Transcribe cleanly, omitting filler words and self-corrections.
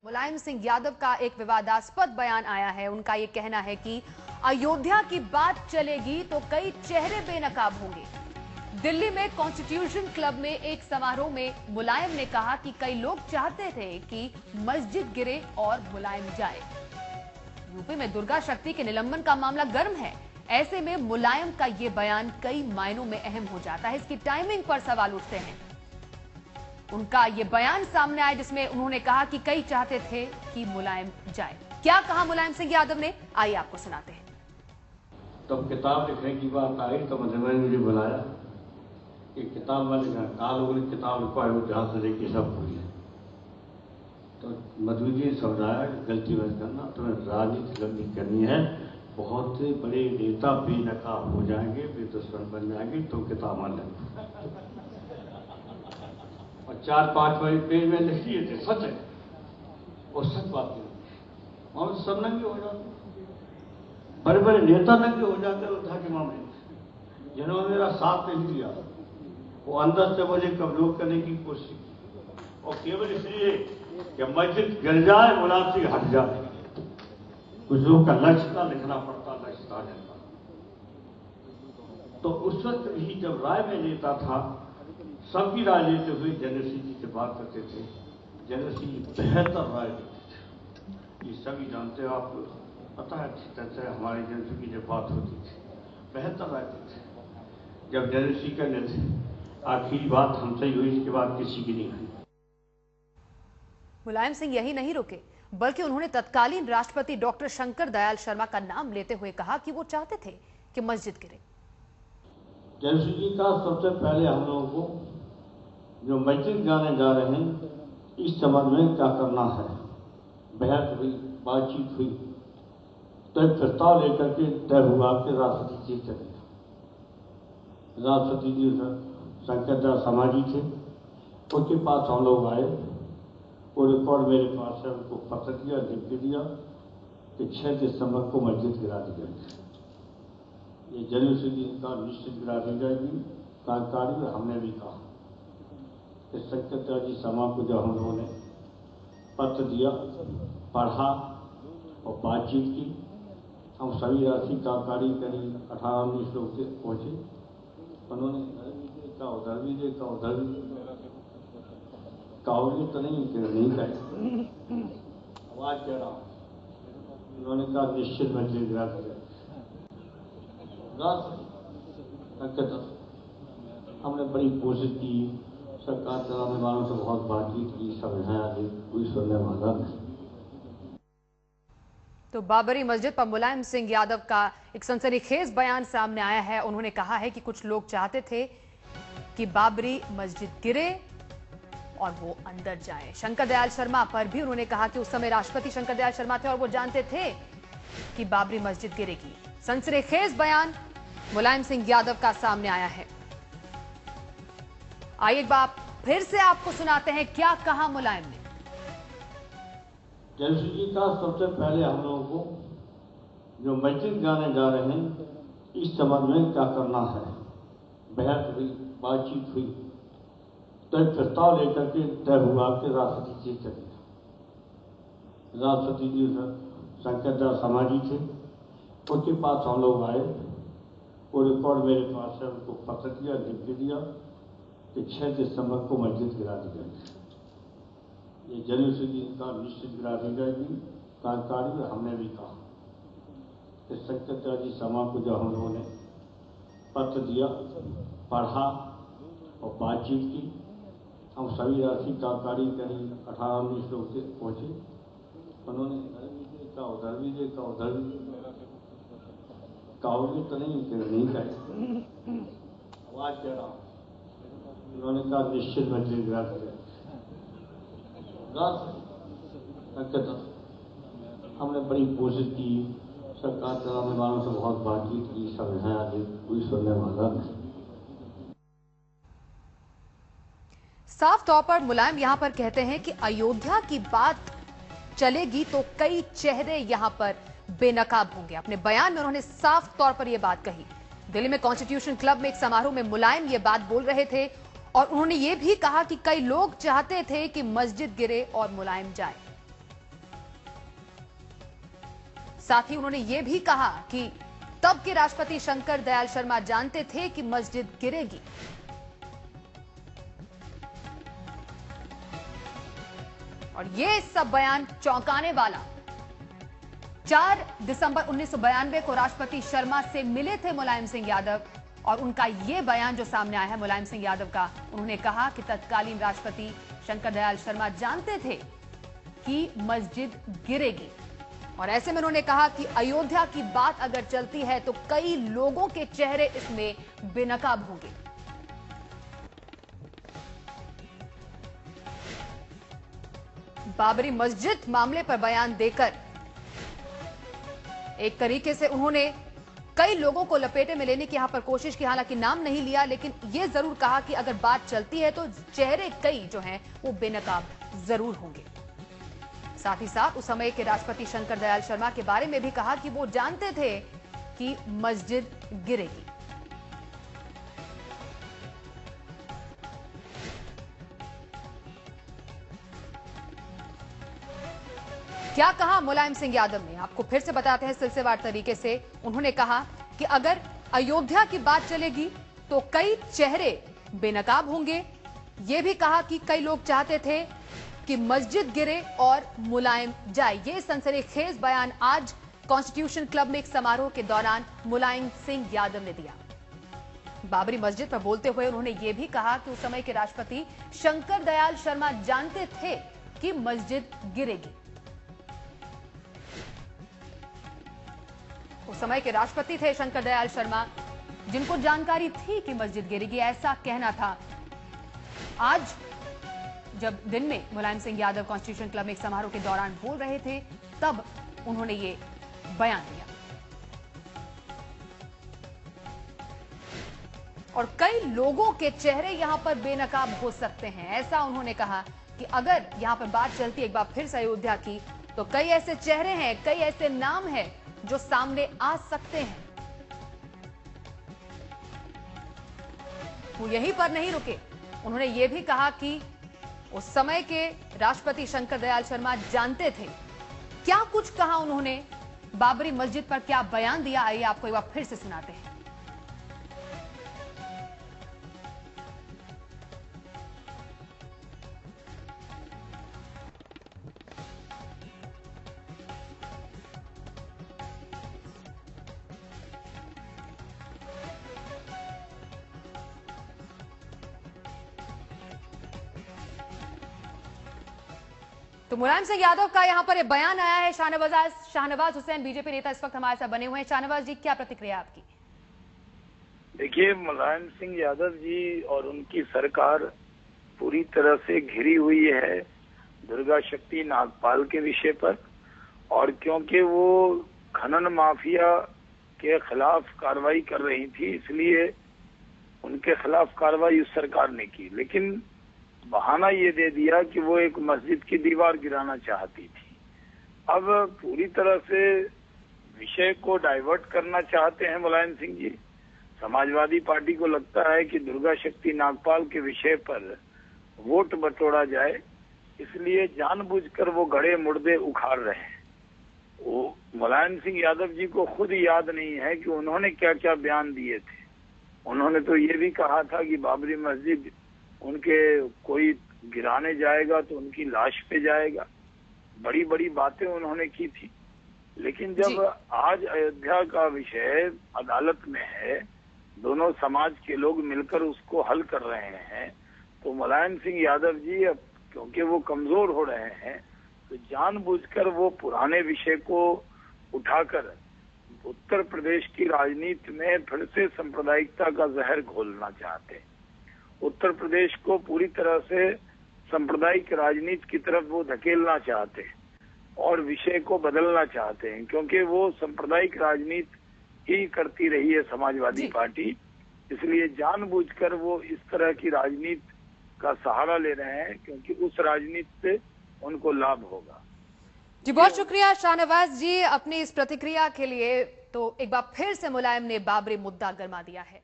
मुलायम सिंह यादव का एक विवादास्पद बयान आया है। उनका ये कहना है कि अयोध्या की बात चलेगी तो कई चेहरे बेनकाब होंगे। दिल्ली में कॉन्स्टिट्यूशन क्लब में एक समारोह में मुलायम ने कहा कि कई लोग चाहते थे कि मस्जिद गिरे और मुलायम जाए। यूपी में दुर्गा शक्ति के निलंबन का मामला गर्म है। ऐसे में मुलायम का ये बयान कई मायनों में अहम हो जाता है। इसकी टाइमिंग पर सवाल उठते हैं। उनका ये बयान सामने आया जिसमें उन्होंने कहा कि कई चाहते थे कि मुलायम जाए। क्या कहा मुलायम सिंह यादव ने, आइए आपको सुनाते हैं। तो किताब लिखने की बात आई तो मैंने मुझे बुलाया कि किताब मैंने कहा कहा लोगों ने किताब लिखवाई वो जहाँ से लेके सब पूरी है। तो मधु जी ने समझाया कि गलती मत करना, तुम्हें राजनीति लंबी करनी है, बहुत बड़े नेता बेनकाब हो जाएंगे, बेदुश्मन बन जाएंगे, तो किताब मान लें। और 4-5 पेज में लिख दिए थे, सच है और सच बात है। और सब नंगे हो जाते, बड़े बड़े नेता नंगे हो जाते अयोध्या के मामले में। जिन्होंने मेरा साथ नहीं दिया वो अंदर से मुझे कमजोर करने की कोशिश की, और केवल इसलिए कि मस्जिद गिर जाए, मुलायम सिंह हट जाए। कुछ लोगों का लक्ष्य था, लिखना पड़ता, लक्ष्य था जाता। तो उस वक्त भी जब राय में नेता था, सबकी राय लेते हुए जनरल सिंह जी से बात करते थे। जनरल सिंह जी बेहतर राय देते थे, ये सभी जानते हो, आपको पता है अच्छी तरह से। हमारे जनरल सिंह की जब बात होती थी बेहतर राय देते थे। जब जनरल सिंह कहने थे आखिरी बात हमसे ही हुई, इसके बाद किसी की नहीं हुई। मुलायम सिंह यही नहीं रुके, बल्कि उन्होंने तत्कालीन राष्ट्रपति डॉक्टर शंकर दयाल शर्मा का नाम लेते हुए कहा कि वो चाहते थे कि मस्जिद गिरे। जनरल सिंह जी का सबसे पहले हम लोगों को जो मस्जिद जाने जा रहे हैं, इस संबंध में क्या करना है, बहस हुई, बातचीत हुई, तो एक प्रस्ताव लेकर के तय हुआ कि राष्ट्रपति जी चले। राष्ट्रपति जी शंकर दयाल शर्मा जी थे, उनके पास हम लोग आए। वो रिकॉर्ड मेरे पास है, उनको पत्र दिया, लिख के दिया कि 6 दिसंबर को मस्जिद गिरा दी जाएगी। ये जनरल सिंह जी का निश्चित गिरा दी जाएगी। कार्यकारी हमने भी कहा कि शंकर दयाल जी शर्मा को जब हम लोगों ने पत्र दिया, पढ़ा और बातचीत की, हम सभी राष्ट्रीय कार्यकारी करीब 18-19 लोग से पहुंचे। उन्होंने देखा, उधर भी देखा, उधर भी कहोगे तो नहीं कहे, आवाज कह रहा हूँ। उन्होंने कहा निश्चित मस्जिद गिरा दिया। हमने बड़ी कोशिश की, सरकार चलाने वालों से बहुत बातचीत की, समझाया, कोई सुनने वाला नहीं। तो बाबरी मस्जिद पर मुलायम सिंह यादव का एक सनसनीखेज बयान सामने आया है। उन्होंने कहा है कि कुछ लोग चाहते थे कि बाबरी मस्जिद गिरे और वो अंदर जाए। शंकर दयाल शर्मा पर भी उन्होंने कहा कि उस समय राष्ट्रपति शंकर दयाल शर्मा थे और वो जानते थे कि बाबरी मस्जिद गिरेगी। सनसनीखेज बयान मुलायम सिंह यादव का सामने आया है। आइए एक बार फिर से आपको सुनाते हैं क्या कहा मुलायम ने। जनरल सिंह जी का सबसे पहले हम लोगों को जो मस्जिद जाने जा रहे हैं, इस संबंध में क्या करना है, बहस हुई, बातचीत हुई, तो एक प्रस्ताव लेकर के तय हुआ कि राष्ट्रपति जी चले। राष्ट्रपति जी शंकर दयाल शर्मा जी थे, उनके पास हम लोग आए। वो रिकॉर्ड मेरे पास है, उनको पत्र दिया, लिख के दिया कि 6 दिसंबर को मस्जिद गिरा दी जाएगी। ये जनरल सिंह जी का निश्चित गिरा दी जाएगी। कार्यकारी हमने भी कहा कि शंकर दयाल जी शर्मा को जब हम लोगों ने पत्र दिया, पढ़ा और बातचीत की, हम सभी राष्ट्रीय कार्यकारी करीब 18-19 लोग से पहुंचे। उन्होंने देखा, उधर भी देखा, उधर भी कहोगे तो नहीं कहे, आवाज कह रहा हूँ। उन्होंने कहा निश्चित मस्जिद गिरा दिया। हमने बड़ी कोशिश की, सरकार चलाने वालों से बहुत बातचीत की, समझाया, कोई सुनने वाला नहीं। साफ तौर पर मुलायम यहां पर कहते हैं कि अयोध्या की बात चलेगी तो कई चेहरे यहां पर बेनकाब होंगे। अपने बयान में उन्होंने साफ तौर पर यह बात कही। दिल्ली में कॉन्स्टिट्यूशन क्लब में एक समारोह में मुलायम ये बात बोल रहे थे और उन्होंने ये भी कहा कि कई लोग चाहते थे कि मस्जिद गिरे और मुलायम जाए। साथ ही उन्होंने ये भी कहा कि तब के राष्ट्रपति शंकर दयाल शर्मा जानते थे कि मस्जिद गिरेगी। और ये सब बयान चौंकाने वाला। 4 दिसंबर 1992 को राष्ट्रपति शर्मा से मिले थे मुलायम सिंह यादव और उनका ये बयान जो सामने आया है मुलायम सिंह यादव का, उन्होंने कहा कि तत्कालीन राष्ट्रपति शंकर दयाल शर्मा जानते थे कि मस्जिद गिरेगी और ऐसे में उन्होंने कहा कि अयोध्या की बात अगर चलती है तो कई लोगों के चेहरे इसमें बेनकाब होंगे। बाबरी मस्जिद मामले पर बयान देकर एक तरीके से उन्होंने कई लोगों को लपेटे में लेने की यहां पर कोशिश की, हालांकि नाम नहीं लिया, लेकिन यह जरूर कहा कि अगर बात चलती है तो चेहरे कई जो हैं वो बेनकाब जरूर होंगे। साथ ही साथ उस समय के राष्ट्रपति शंकर दयाल शर्मा के बारे में भी कहा कि वो जानते थे कि मस्जिद गिरेगी। क्या कहा मुलायम सिंह यादव ने, आपको फिर से बताते हैं सिलसिलेवार तरीके से। उन्होंने कहा कि अगर अयोध्या की बात चलेगी तो कई चेहरे बेनकाब होंगे। यह भी कहा कि कई लोग चाहते थे कि मस्जिद गिरे और मुलायम जाए। ये सनसनीखेज बयान आज कॉन्स्टिट्यूशन क्लब में एक समारोह के दौरान मुलायम सिंह यादव ने दिया। बाबरी मस्जिद पर बोलते हुए उन्होंने ये भी कहा कि उस समय के राष्ट्रपति शंकर दयाल शर्मा जानते थे कि मस्जिद गिरेगी। उस समय के राष्ट्रपति थे शंकर दयाल शर्मा, जिनको जानकारी थी कि मस्जिद गिरेगी, ऐसा कहना था। आज जब दिन में मुलायम सिंह यादव कॉन्स्टिट्यूशन क्लब में एक समारोह के दौरान बोल रहे थे तब उन्होंने ये बयान दिया। और कई लोगों के चेहरे यहां पर बेनकाब हो सकते हैं, ऐसा उन्होंने कहा कि अगर यहां पर बात चलती एक बार फिर से अयोध्या की तो कई ऐसे चेहरे हैं, कई ऐसे नाम हैं जो सामने आ सकते हैं। वो यहीं पर नहीं रुके, उन्होंने ये भी कहा कि उस समय के राष्ट्रपति शंकर दयाल शर्मा जानते थे। क्या कुछ कहा उन्होंने, बाबरी मस्जिद पर क्या बयान दिया, आइए आपको एक बार फिर से सुनाते हैं। तो मुलायम सिंह यादव का यहां पर एक बयान आया है। शाहनवाज हुसैन बीजेपी नेता इस वक्त हमारे साथ बने हुए हैं। शाहनवाज जी, क्या प्रतिक्रिया आपकी? देखिए, मुलायम सिंह यादव जी और उनकी सरकार पूरी तरह से घिरी हुई है दुर्गा शक्ति नागपाल के विषय पर, और क्योंकि वो खनन माफिया के खिलाफ कार्रवाई कर रही थी इसलिए उनके खिलाफ कार्रवाई उस सरकार ने की, लेकिन बहाना ये दे दिया कि वो एक मस्जिद की दीवार गिराना चाहती थी। अब पूरी तरह से विषय को डाइवर्ट करना चाहते हैं मुलायम सिंह जी। समाजवादी पार्टी को लगता है कि दुर्गा शक्ति नागपाल के विषय पर वोट बटोरा जाए, इसलिए जानबूझकर वो गड़े मुर्दे उखाड़ रहे हैं। वो मुलायम सिंह यादव जी को खुद याद नहीं है कि उन्होंने क्या क्या बयान दिए थे। उन्होंने तो ये भी कहा था कि बाबरी मस्जिद उनके कोई गिराने जाएगा तो उनकी लाश पे जाएगा। बड़ी बड़ी बातें उन्होंने की थी, लेकिन जब आज अयोध्या का विषय अदालत में है, दोनों समाज के लोग मिलकर उसको हल कर रहे हैं, तो मुलायम सिंह यादव जी अब क्योंकि वो कमजोर हो रहे हैं तो जानबूझकर वो पुराने विषय को उठाकर उत्तर प्रदेश की राजनीति में फिर से सांप्रदायिकता का जहर घोलना चाहते हैं। उत्तर प्रदेश को पूरी तरह से सांप्रदायिक राजनीति की तरफ वो धकेलना चाहते हैं और विषय को बदलना चाहते हैं, क्योंकि वो सांप्रदायिक राजनीति ही करती रही है समाजवादी पार्टी, इसलिए जानबूझकर वो इस तरह की राजनीति का सहारा ले रहे हैं, क्योंकि उस राजनीति से उनको लाभ होगा। जी, बहुत शुक्रिया शाहनवाज जी अपनी इस प्रतिक्रिया के लिए। तो एक बार फिर से मुलायम ने बाबरी मुद्दा गरमा दिया है।